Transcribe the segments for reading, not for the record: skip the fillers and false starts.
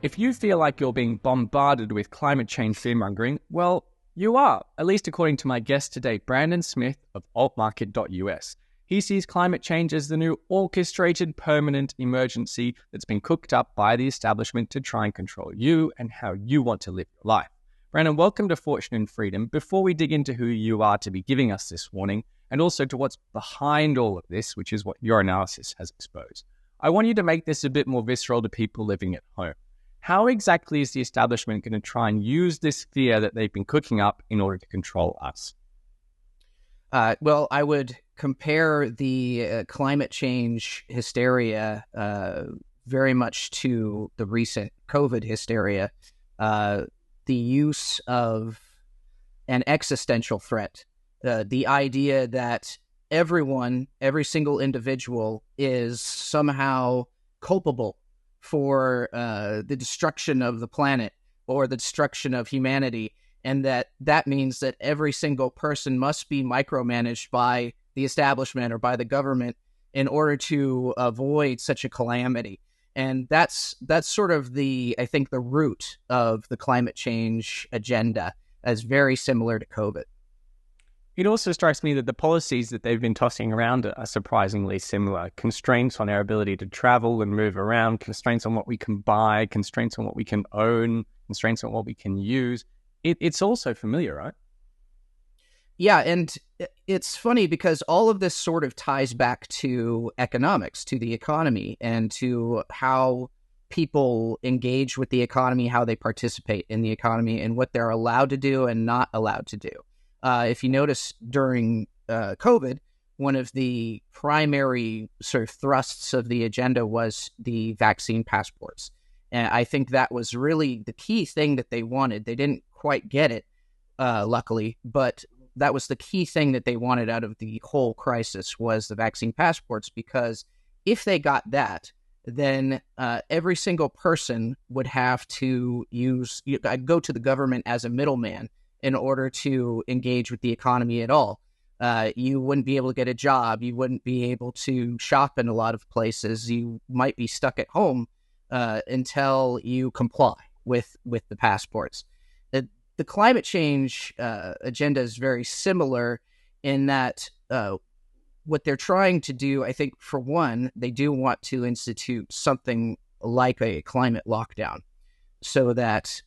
If you feel like you're being bombarded with climate change fearmongering, well, you are, at least according to my guest today, Brandon Smith of altmarket.us. He sees climate change as the new orchestrated permanent emergency that's been cooked up by the establishment to try and control you and how you want to live your life. Brandon, welcome to Fortune and Freedom. Before we dig into who you are to be giving us this warning, and also to what's behind all of this, which is what your analysis has exposed, I want you to make this a bit more visceral to people living at home. How exactly is the establishment going to try and use this fear that they've been cooking up in order to control us? Well, I would compare the climate change hysteria very much to the recent COVID hysteria, the use of an existential threat, the idea that every single individual is somehow culpable for the destruction of the planet or the destruction of humanity, and that means that every single person must be micromanaged by the establishment or by the government in order to avoid such a calamity. And that's sort of I think the root of the climate change agenda, as very similar to COVID. It also strikes me that the policies that they've been tossing around are surprisingly similar. Constraints on our ability to travel and move around, constraints on what we can buy, constraints on what we can own, constraints on what we can use. It's also familiar, right? Yeah, and it's funny because all of this sort of ties back to economics, to the economy, and to how people engage with the economy, how they participate in the economy, and what they're allowed to do and not allowed to do. If you notice during COVID, one of the primary sort of thrusts of the agenda was the vaccine passports. And I think that was really the key thing that they wanted. They didn't quite get it, luckily, but that was the key thing that they wanted out of the whole crisis was the vaccine passports, because if they got that, then every single person would have to go to the government as a middleman in order to engage with the economy at all. You wouldn't be able to get a job. You wouldn't be able to shop in a lot of places. You might be stuck at home until you comply with the passports. The climate change agenda is very similar in that what they're trying to do, I think, for one, they do want to institute something like a climate lockdown so that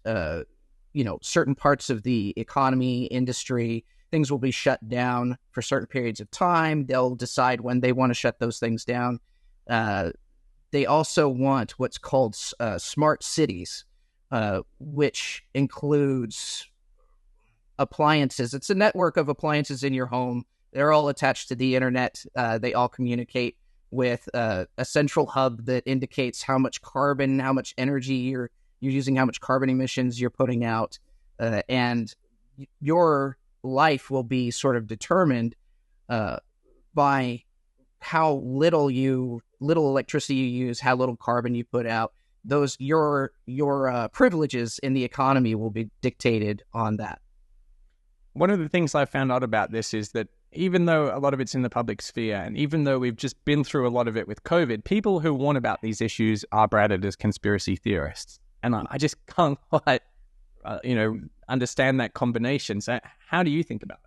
certain parts of the economy, industry, things will be shut down for certain periods of time. They'll decide when they want to shut those things down. They also want what's called smart cities, which includes appliances. It's a network of appliances in your home. They're all attached to the internet. They all communicate with a central hub that indicates how much carbon, how much energy you're using, how much carbon emissions you're putting out, and your life will be sort of determined by how little electricity you use, how little carbon you put out. Your privileges in the economy will be dictated on that. One of the things I found out about this is that even though a lot of it's in the public sphere, and even though we've just been through a lot of it with COVID, people who warn about these issues are branded as conspiracy theorists. And I just can't quite, understand that combination. So how do you think about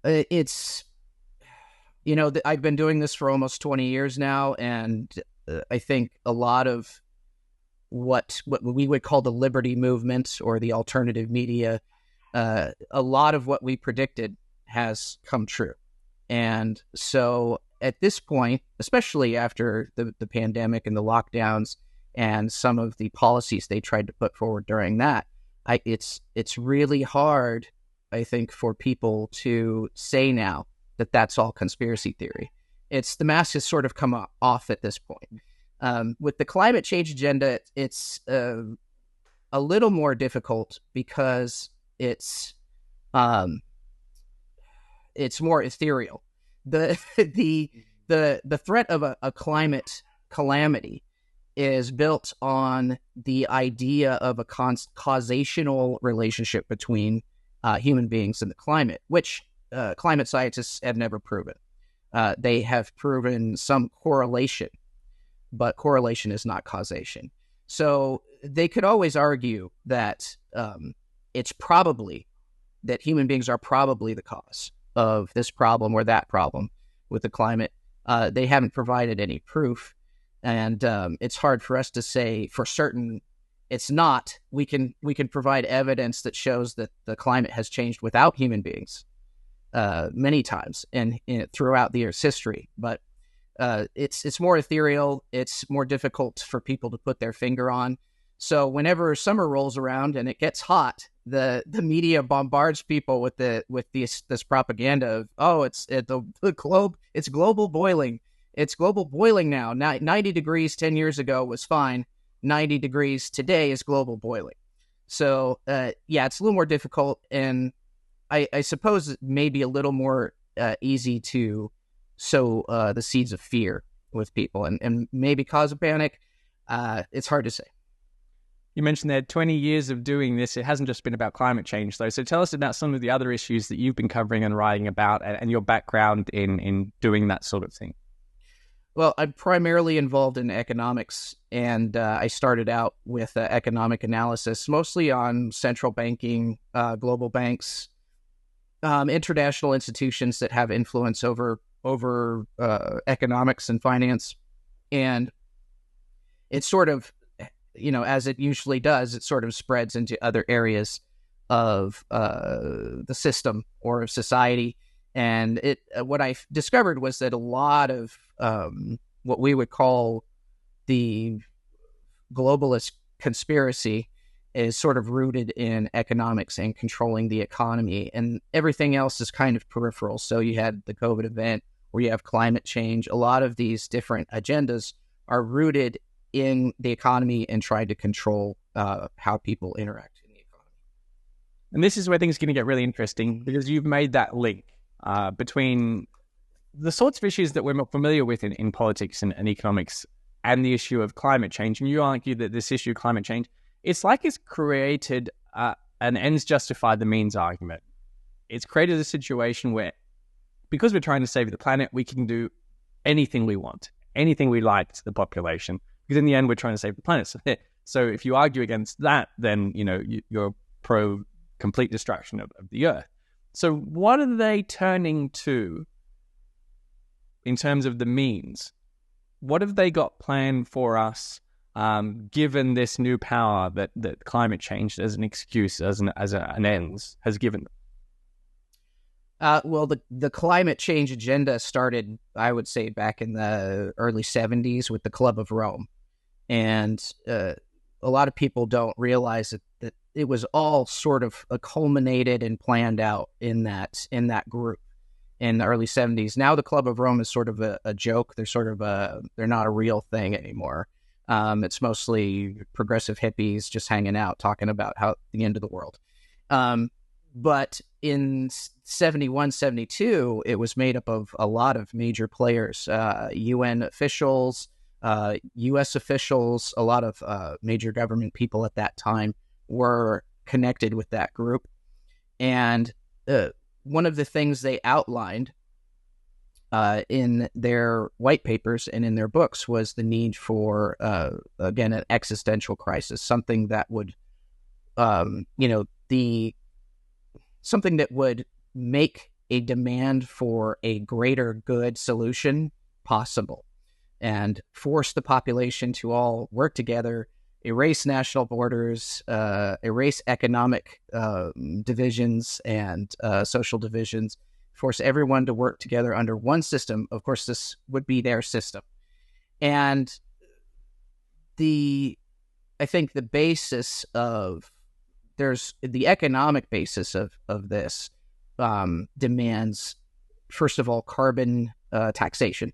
it? I've been doing this for almost 20 years now, and I think a lot of what we would call the liberty movement or the alternative media, a lot of what we predicted has come true. And so at this point, especially after the pandemic and the lockdowns and some of the policies they tried to put forward during that, it's really hard, I think, for people to say now that that's all conspiracy theory. The mask has sort of come off at this point. With the climate change agenda, it's a little more difficult because it's more ethereal. The threat of a climate calamity is built on the idea of a causational relationship between human beings and the climate, which climate scientists have never proven. They have proven some correlation, but correlation is not causation. So they could always argue that it's probably that human beings are probably the cause of this problem or that problem with the climate. They haven't provided any proof, and it's hard for us to say for certain it's not. We can provide evidence that shows that the climate has changed without human beings many times and throughout the Earth's history, but it's more ethereal. It's more difficult for people to put their finger on. So whenever summer rolls around and it gets hot, the media bombards people with this propaganda of it's global boiling. It's global boiling now. 90 degrees 10 years ago was fine. 90 degrees today is global boiling. So it's a little more difficult, and I suppose it may be a little more easy to sow the seeds of fear with people and maybe cause a panic. It's hard to say. You mentioned there 20 years of doing this. It hasn't just been about climate change, though. So tell us about some of the other issues that you've been covering and writing about and your background in doing that sort of thing. Well, I'm primarily involved in economics, and I started out with economic analysis, mostly on central banking, global banks, international institutions that have influence over economics and finance. And it's sort of, as it usually does, it sort of spreads into other areas of the system or of society. And what I discovered was that a lot of what we would call the globalist conspiracy is sort of rooted in economics and controlling the economy, and everything else is kind of peripheral. So you had the COVID event, or you have climate change. A lot of these different agendas are rooted in the economy and trying to control how people interact in the economy. And this is where things are going to get really interesting, because you've made that link between the sorts of issues that we're more familiar with in politics and economics and the issue of climate change. And you argue that this issue of climate change, it's like it's created an ends justify the means argument. It's created a situation where, because we're trying to save the planet, we can do anything we want, anything we like to the population, because in the end, we're trying to save the planet. So if you argue against that, then you're pro complete destruction of the Earth. So what are they turning to in terms of the means? What have they got planned for us, given this new power that climate change as an excuse, as an ends, has given them? Well, the climate change agenda started, I would say, back in the early 70s with the Club of Rome. And a lot of people don't realize that it was all sort of culminated and planned out in that group in the early 70s. Now the Club of Rome is sort of a joke. They're not a real thing anymore. It's mostly progressive hippies just hanging out, talking about the end of the world. But in 71, 72, it was made up of a lot of major players, UN officials, U.S. officials, a lot of major government people at that time were connected with that group. And one of the things they outlined in their white papers and in their books was the need for, again, an existential crisis, something that would, something that would make a demand for a greater good solution possible and force the population to all work together, erase national borders, erase economic divisions and social divisions, force everyone to work together under one system. Of course, this would be their system. And I think the basis of, there's the economic basis of this demands, first of all, carbon taxation.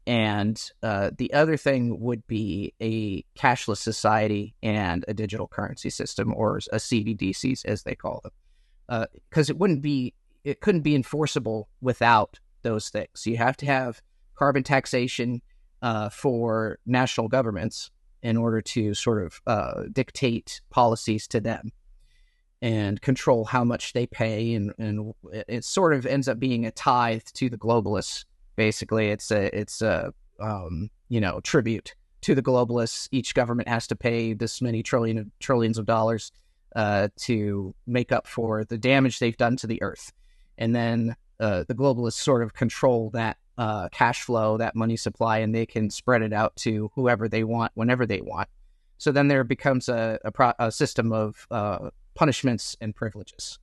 And the other thing would be a cashless society and a digital currency system, or a CBDCs, as they call them, because it couldn't be enforceable without those things. You have to have carbon taxation for national governments in order to sort of dictate policies to them and control how much they pay, and it sort of ends up being a tithe to the globalists. Basically, it's tribute to the globalists. Each government has to pay this many trillions of dollars to make up for the damage they've done to the earth. And then the globalists sort of control that cash flow, that money supply, and they can spread it out to whoever they want, whenever they want. So then there becomes a system of punishments and privileges.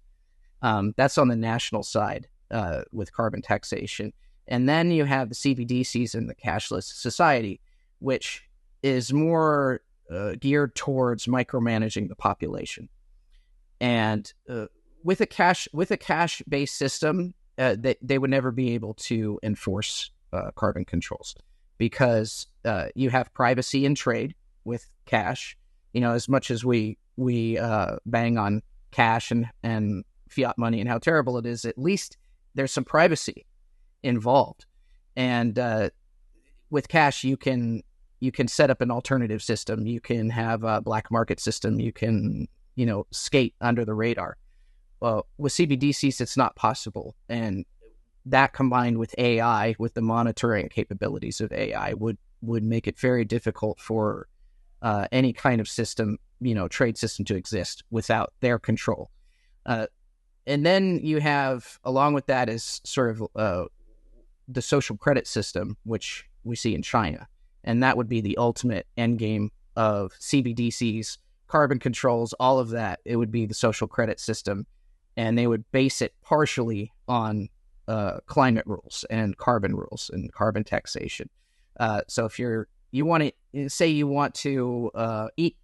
That's on the national side with carbon taxation. And then you have the CBDCs in the cashless society, which is more geared towards micromanaging the population. And with a cash-based system, they would never be able to enforce carbon controls because you have privacy in trade with cash. As much as we bang on cash and fiat money and how terrible it is, at least there's some privacy involved. And with cash, you can set up an alternative system. You can have a black market system. You can skate under the radar. Well, with CBDCs, it's not possible. And that combined with AI, with the monitoring capabilities of AI, would make it very difficult for any kind of system, trade system to exist without their control. And then you have, along with that, is sort of the social credit system, which we see in China. And that would be the ultimate end game of CBDCs, carbon controls, all of that. It would be the social credit system. And they would base it partially on climate rules and carbon taxation. So if you want to say you want to eat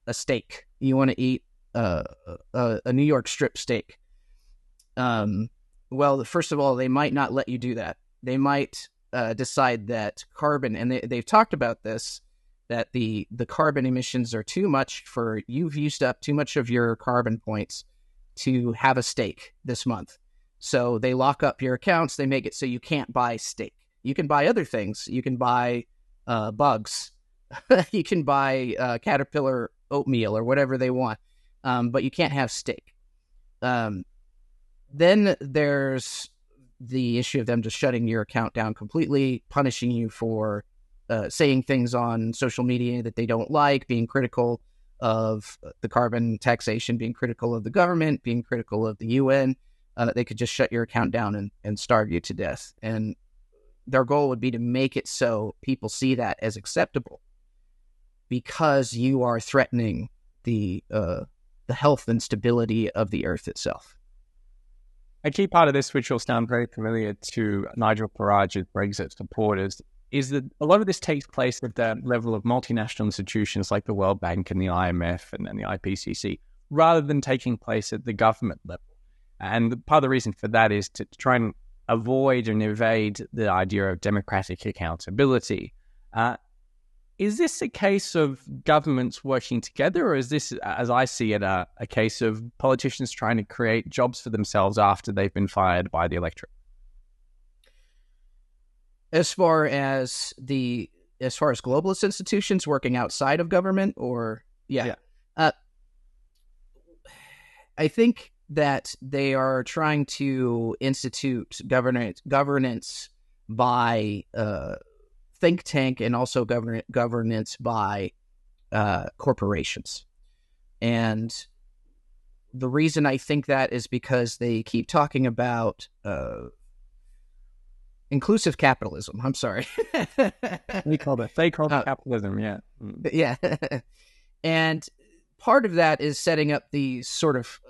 a steak, you want to eat a New York strip steak. Well, first of all, they might not let you do that. They might decide that carbon, and they've talked about this, that the carbon emissions are too much you've used up too much of your carbon points to have a steak this month. So they lock up your accounts. They make it so you can't buy steak. You can buy other things. You can buy bugs. You can buy Caterpillar oatmeal or whatever they want. But you can't have steak. Then there's the issue of them just shutting your account down completely, punishing you for saying things on social media that they don't like, being critical of the carbon taxation, being critical of the government, being critical of the UN. They could just shut your account down and starve you to death. And their goal would be to make it so people see that as acceptable because you are threatening the health and stability of the earth itself. A key part of this, which will sound very familiar to Nigel Farage's Brexit supporters, is that a lot of this takes place at the level of multinational institutions like the World Bank and the IMF and the IPCC, rather than taking place at the government level. And part of the reason for that is to try and avoid and evade the idea of democratic accountability. Is this a case of governments working together, or is this, as I see it, a case of politicians trying to create jobs for themselves after they've been fired by the electorate? As far as globalist institutions working outside of government, or yeah. I think that they are trying to institute governance by think tank and also governance by corporations. And the reason I think that is because they keep talking about inclusive capitalism. I'm sorry. They call it capitalism, yeah. Yeah. And part of that is setting up these sort of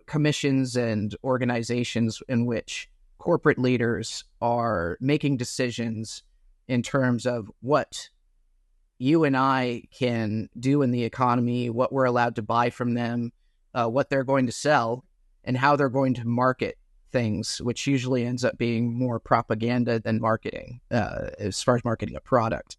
commissions and organizations in which corporate leaders are making decisions in terms of what you and I can do in the economy, what we're allowed to buy from them, what they're going to sell, and how they're going to market things, which usually ends up being more propaganda than marketing, as far as marketing a product.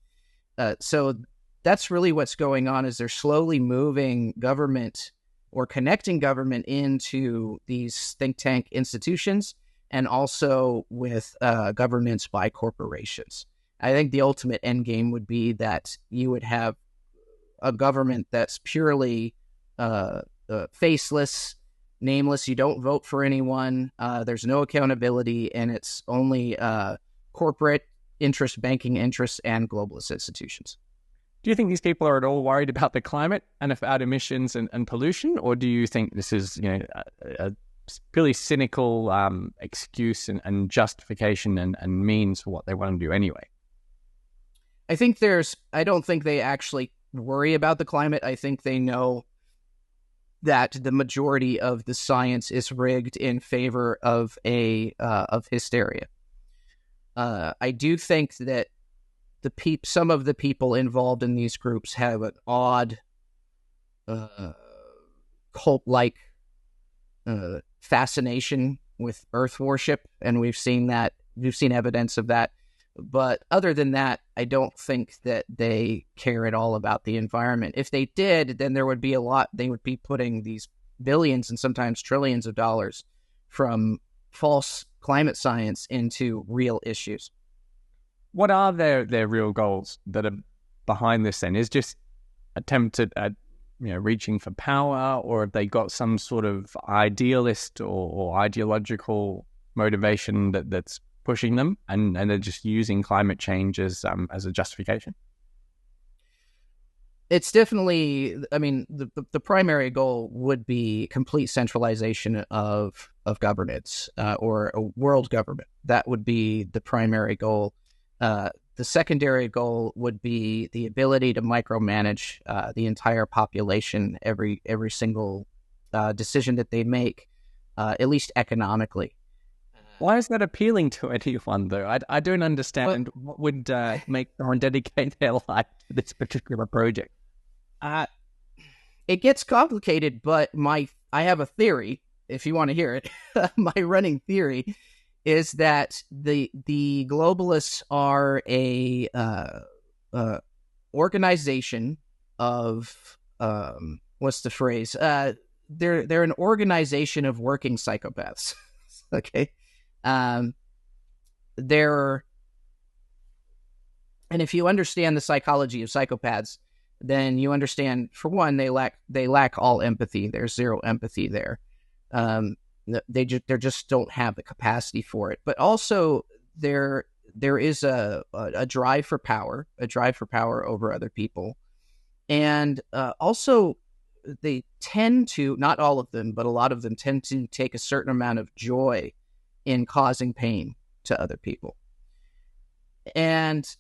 So that's really what's going on, is they're slowly moving government or connecting government into these think tank institutions and also with governance by corporations. I think the ultimate end game would be that you would have a government that's purely faceless, nameless. You don't vote for anyone. There's no accountability, and it's only corporate banking interests, and globalist institutions. Do you think these people are at all worried about the climate and about emissions and pollution, or do you think this is a purely cynical excuse and justification and means for what they want to do anyway? I don't think they actually worry about the climate. I think they know that the majority of the science is rigged in favor of hysteria. I do think that some of the people involved in these groups have an odd cult-like fascination with Earth worship, and we've seen evidence of that. But other than that, I don't think that they care at all about the environment. If they did, then there would be they would be putting these billions and sometimes trillions of dollars from false climate science into real issues. What are their real goals that are behind this then? Is just attempted at reaching for power, or have they got some sort of idealist or ideological motivation that's pushing them, and they're just using climate change as a justification? It's definitely, the primary goal would be complete centralization of governance or a world government. That would be the primary goal. The secondary goal would be the ability to micromanage the entire population, every single decision that they make, at least economically. Why is that appealing to anyone, though? I don't understand what would make someone dedicate their life to this particular project. It gets complicated, but I have a theory, if you want to hear it. My running theory is that the globalists are a organization of what's the phrase? They're an organization of working psychopaths. Okay, and if you understand the psychology of psychopaths, then you understand, for one, they lack all empathy. There's zero empathy there. They just don't have the capacity for it. But also there is a drive for power, over other people, and also they tend to, not all of them, but a lot of them tend to take a certain amount of joy in causing pain to other people, and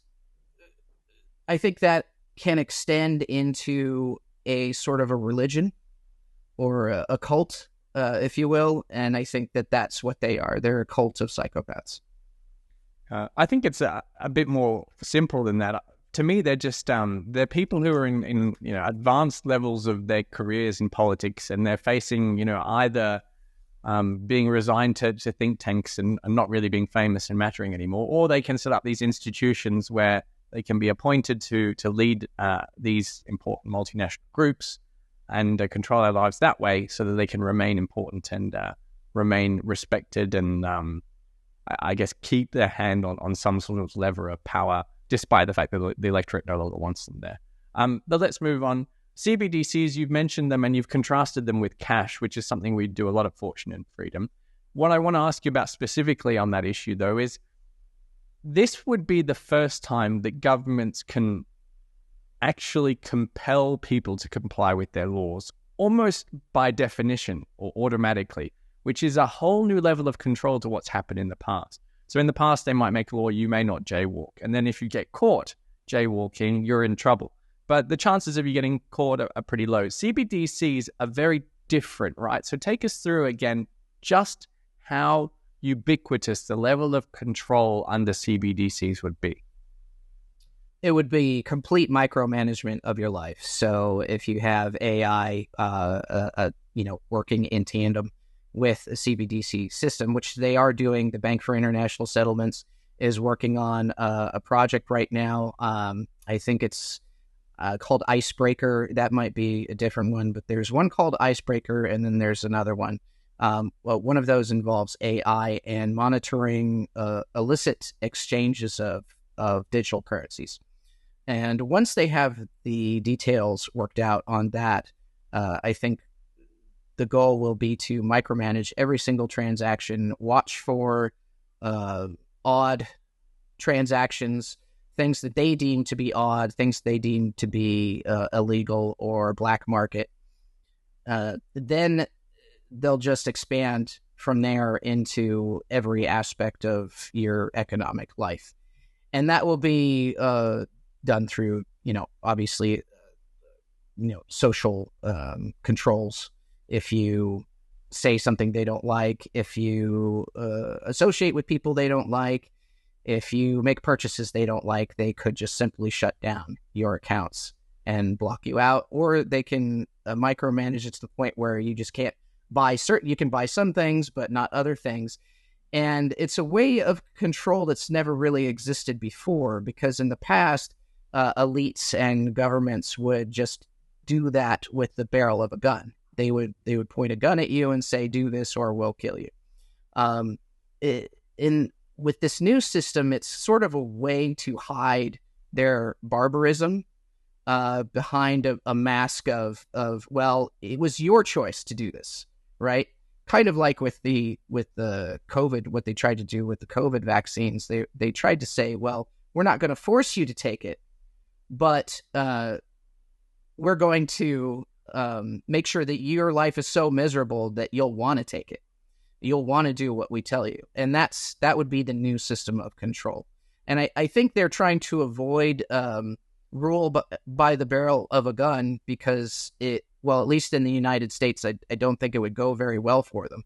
I think that can extend into a sort of a religion or a cult, if you will. And I think that that's what they are. They're a cult of psychopaths. I think it's a bit more simple than that. To me, they're just they're people who are in advanced levels of their careers in politics, and they're facing either being resigned to think tanks and not really being famous and mattering anymore, or they can set up these institutions where they can be appointed to lead these important multinational groups and control their lives that way, so that they can remain important and remain respected and, I guess, keep their hand on some sort of lever of power, despite the fact that the electorate no longer wants them there. But let's move on. CBDCs, you've mentioned them and you've contrasted them with cash, which is something we do a lot of Fortune and Freedom. What I want to ask you about specifically on that issue, though, is this would be the first time that governments can actually compel people to comply with their laws, almost by definition or automatically, which is a whole new level of control to what's happened in the past. So in the past, they might make a law, you may not jaywalk. And then if you get caught jaywalking, you're in trouble. But the chances of you getting caught are pretty low. CBDCs are very different, right? So take us through again just how ubiquitous the level of control under CBDCs would be. It would be complete micromanagement of your life. So if you have AI, working in tandem with a CBDC system, which they are doing, the Bank for International Settlements is working on a project right now. I think it's called Icebreaker. That might be a different one, but there's one called Icebreaker, and then there's another one. One of those involves AI and monitoring illicit exchanges of digital currencies. And once they have the details worked out on that, I think the goal will be to micromanage every single transaction, watch for odd transactions, things that they deem to be odd, things they deem to be illegal or black market, then they'll just expand from there into every aspect of your economic life. And that will be done through, obviously, social controls. If you say something they don't like, if you associate with people they don't like, if you make purchases they don't like, they could just simply shut down your accounts and block you out, or they can micromanage it to the point where you just can't you can buy some things, but not other things. And it's a way of control that's never really existed before, because in the past, elites and governments would just do that with the barrel of a gun. They would point a gun at you and say, do this or we'll kill you. With this new system, it's sort of a way to hide their barbarism behind a mask of, well, it was your choice to do this, right? Kind of like with the COVID, what they tried to do with the COVID vaccines. They tried to say, well, we're not going to force you to take it, but we're going to make sure that your life is so miserable that you'll want to take it. You'll want to do what we tell you. And that would be the new system of control. And I think they're trying to avoid rule by the barrel of a gun, because at least in the United States, I don't think it would go very well for them.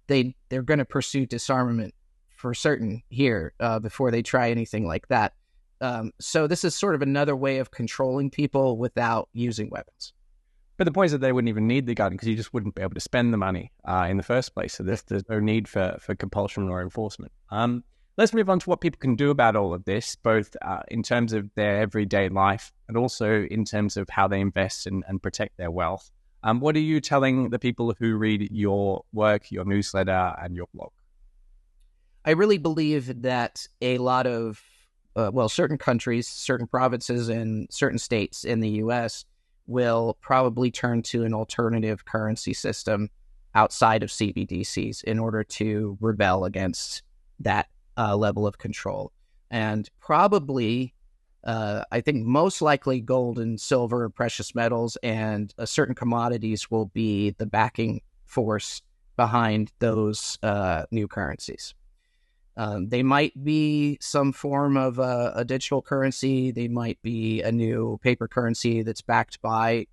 They're going to pursue disarmament for certain here before they try anything like that. So this is sort of another way of controlling people without using weapons. But the point is that they wouldn't even need the gun, because you just wouldn't be able to spend the money in the first place. So there's no need for compulsion or enforcement. Let's move on to what people can do about all of this, both in terms of their everyday life and also in terms of how they invest and protect their wealth. What are you telling the people who read your work, your newsletter, and your blog? I really believe that a lot of, certain countries, certain provinces, and certain states in the U.S. will probably turn to an alternative currency system outside of CBDCs in order to rebel against that level of control. And probably, I think most likely gold and silver, precious metals, and certain commodities will be the backing force behind those new currencies. They might be some form of a digital currency. They might be a new paper currency that's backed by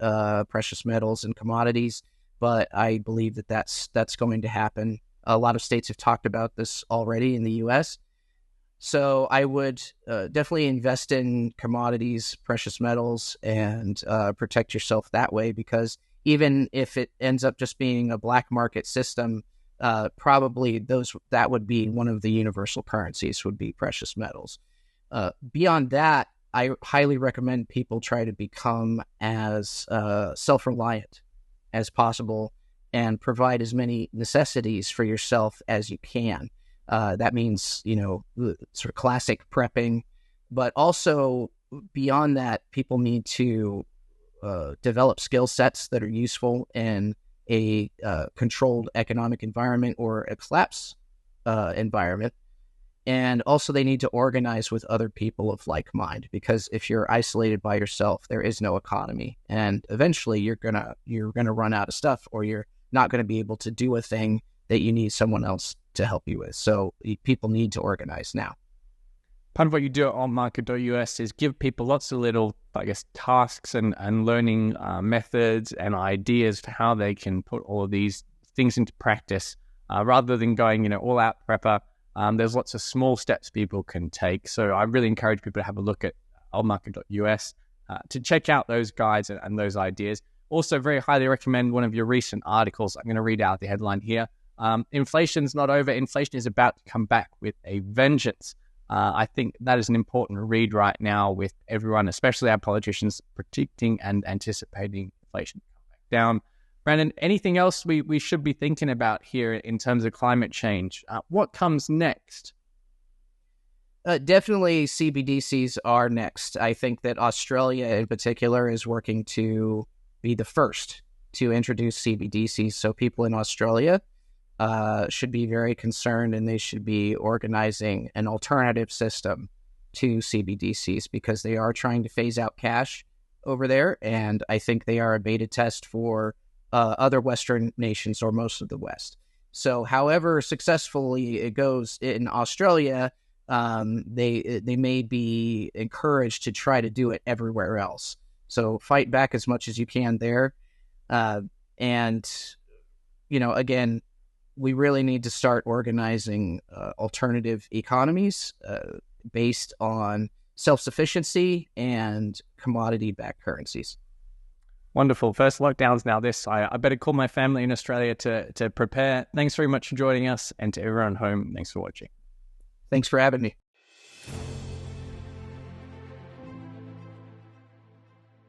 precious metals and commodities. But I believe that that's going to happen. A lot of states have talked about this already in the U.S. So I would definitely invest in commodities, precious metals, and protect yourself that way, because even if it ends up just being a black market system, probably that would be one of the universal currencies, would be precious metals. Beyond that, I highly recommend people try to become as self-reliant as possible and provide as many necessities for yourself as you can. That means, sort of classic prepping, but also beyond that, people need to develop skill sets that are useful in a controlled economic environment or a collapse environment. And also they need to organize with other people of like mind, because if you're isolated by yourself, there is no economy. And eventually you're gonna run out of stuff, or you're not going to be able to do a thing that you need someone else to help you with. So people need to organize now. Part of what you do at altmarket.us is give people lots of little, tasks and learning methods and ideas for how they can put all of these things into practice, rather than going, all out prepper. There's lots of small steps people can take. So I really encourage people to have a look at altmarket.us to check out those guides and those ideas. Also, very highly recommend one of your recent articles. I'm going to read out the headline here. Inflation's not over. Inflation is about to come back with a vengeance. I think that is an important read right now, with everyone, especially our politicians, predicting and anticipating inflation to come back down. Brandon, anything else we should be thinking about here in terms of climate change? What comes next? Definitely CBDCs are next. I think that Australia in particular is working to be the first to introduce CBDCs. So people in Australia should be very concerned, and they should be organizing an alternative system to CBDCs because they are trying to phase out cash over there, and I think they are a beta test for other Western nations or most of the West. So however successfully it goes in Australia, they may be encouraged to try to do it everywhere else. So fight back as much as you can there. And, again, we really need to start organizing alternative economies based on self-sufficiency and commodity-backed currencies. Wonderful. First lockdown's now this. I better call my family in Australia to prepare. Thanks very much for joining us, and to everyone home, thanks for watching. Thanks for having me.